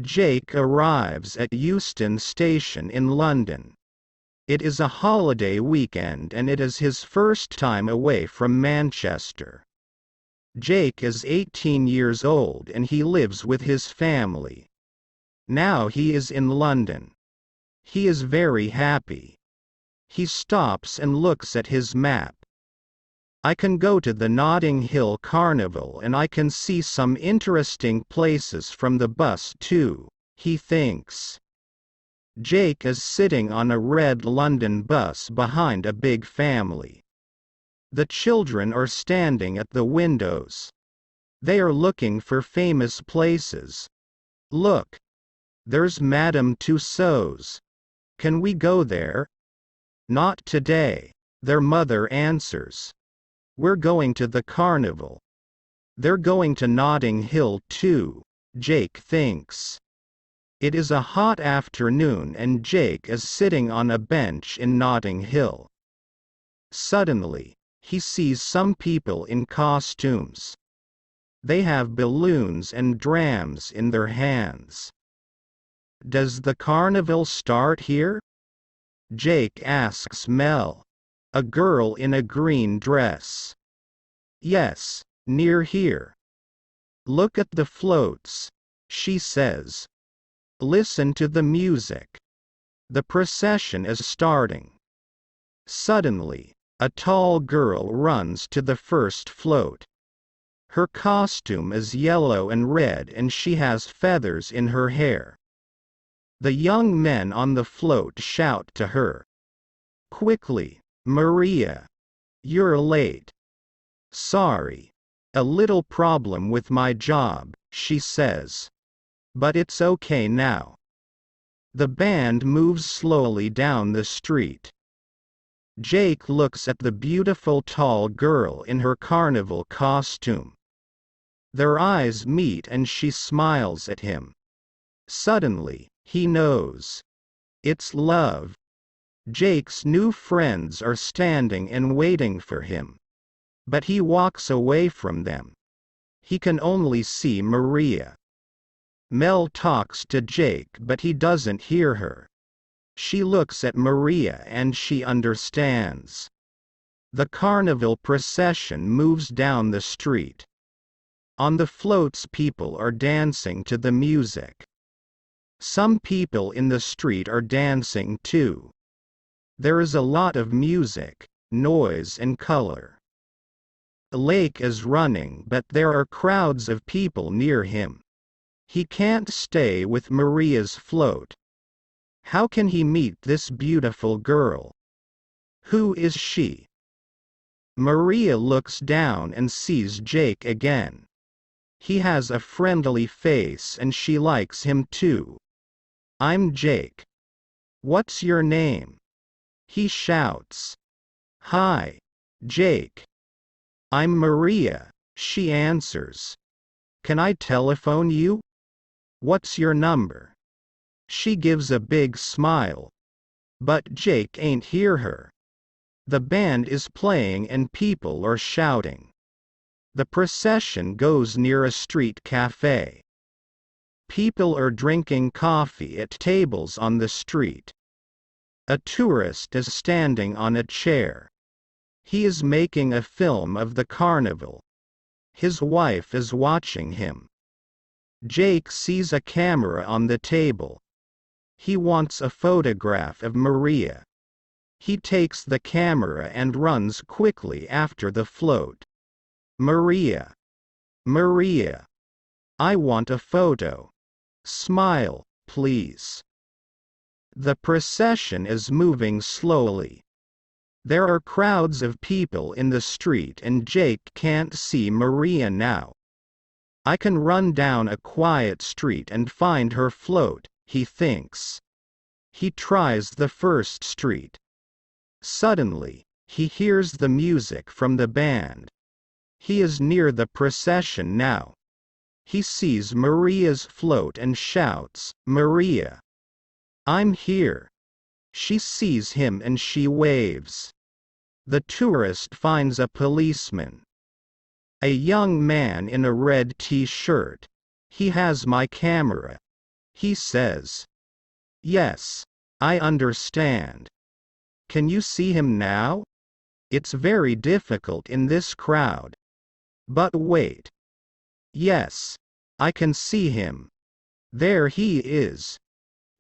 Jake arrives at Euston Station in London. It is a holiday weekend and it is his first time away from Manchester. Jake is 18 years old and he lives with his family. Now he is in London. He is very happy. He stops and looks at his map. I can go to the Notting Hill Carnival and I can see some interesting places from the bus too, he thinks. Jake is sitting on a red London bus behind a big family. The children are standing at the windows. They are looking for famous places. Look! There's Madame Tussauds. Can we go there? Not today, their mother answers. We're going to the carnival. They're going to Notting Hill too, Jake thinks. It is a hot afternoon and Jake is sitting on a bench in Notting Hill. Suddenly, he sees some people in costumes. They have balloons and drams in their hands. Does the carnival start here? Jake asks Mel, a girl in a green dress. Yes, near here. Look at the floats, she says. Listen to the music. The procession is starting. Suddenly, a tall girl runs to the first float. Her costume is yellow and red and she has feathers in her hair. The young men on the float shout to her. Quickly, Maria! You're late. Sorry. A little problem with my job, she says. But it's okay now. The band moves slowly down the street. Jake looks at the beautiful tall girl in her carnival costume. Their eyes meet and she smiles at him. Suddenly, he knows. It's love. Jake's new friends are standing and waiting for him. But he walks away from them. He can only see Maria. Mel talks to Jake but he doesn't hear her. She looks at Maria and she understands. The carnival procession moves down the street. On the floats people are dancing to the music. Some people in the street are dancing too. There is a lot of music, noise and color. Lake is running but there are crowds of people near him. He can't stay with Maria's float. How can he meet this beautiful girl? Who is she? Maria looks down and sees Jake again. He has a friendly face and she likes him too. I'm Jake. What's your name? He shouts. Hi, Jake. I'm Maria, she answers. Can I telephone you? What's your number? She gives a big smile. But Jake ain't hear her. The band is playing and people are shouting. The procession goes near a street cafe. People are drinking coffee at tables on the street. A tourist is standing on a chair. He is making a film of the carnival. His wife is watching him. Jake sees a camera on the table. He wants a photograph of Maria. He takes the camera and runs quickly after the float. Maria! Maria! I want a photo. Smile, please. The procession is moving slowly. There are crowds of people in the street and Jake can't see Maria now. I can run down a quiet street and find her float, he thinks. He tries the first street. Suddenly, he hears the music from the band. He is near the procession now. He sees Maria's float and shouts, Maria! I'm here. She sees him and she waves. The tourist finds a policeman. A young man in a red t-shirt. He has my camera. He says, "Yes, I understand. Can you see him now? It's very difficult in this crowd. But wait. Yes, I can see him. There he is.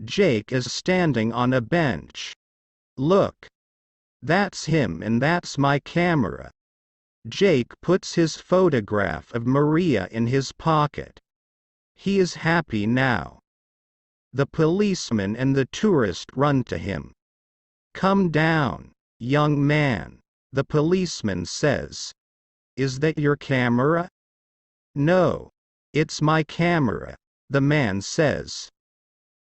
Jake is standing on a bench. Look. That's him and that's my camera." Jake puts his photograph of Maria in his pocket. He is happy now. The policeman and the tourist run to him. "Come down, young man," the policeman says. "Is that your camera?" "No. It's my camera," the man says.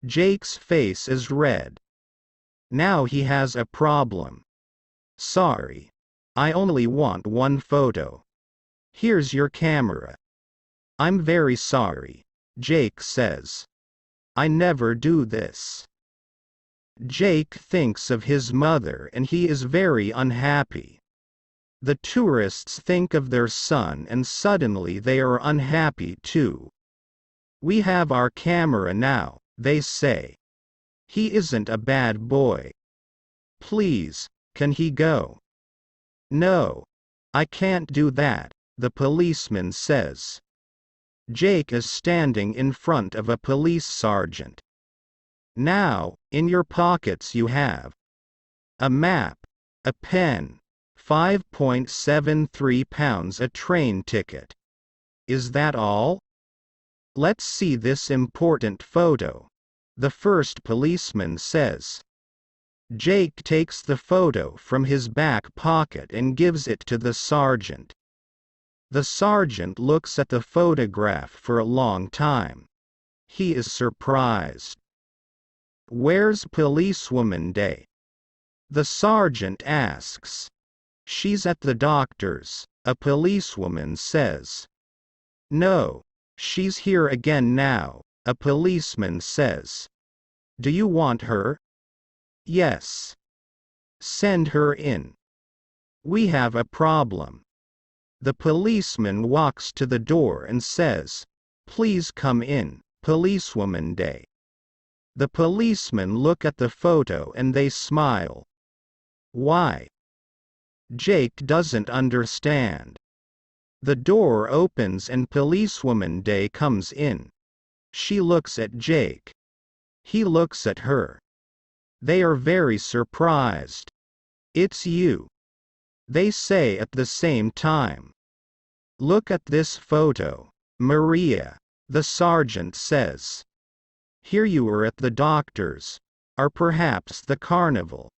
Jake's face is red. Now he has a problem. "Sorry. I only want one photo. Here's your camera." "I'm very sorry," Jake says. "I never do this." Jake thinks of his mother and he is very unhappy. The tourists think of their son and suddenly they are unhappy too. "We have our camera now," they say. "He isn't a bad boy. Please, can he go?" "No. I can't do that," the policeman says. Jake is standing in front of a police sergeant. "Now, in your pockets you have a map, a pen, £5.73 a train ticket. Is that all? Let's see this important photo," the first policeman says. Jake takes the photo from his back pocket and gives it to the sergeant. The sergeant looks at the photograph for a long time. He is surprised. "Where's Policewoman Day?" the sergeant asks. "She's at the doctor's," a policewoman says. "No, she's here again now," a policeman says. "Do you want her?" "Yes." "Send her in. We have a problem." The policeman walks to the door and says, "Please come in, Policewoman Day." The policemen look at the photo and they smile. Why? Jake doesn't understand. The door opens and Policewoman Day comes in. She looks at Jake. He looks at her. They are very surprised. "It's you," they say at the same time. "Look at this photo, Maria," the sergeant says. "Here you are at the doctor's, or perhaps the carnival.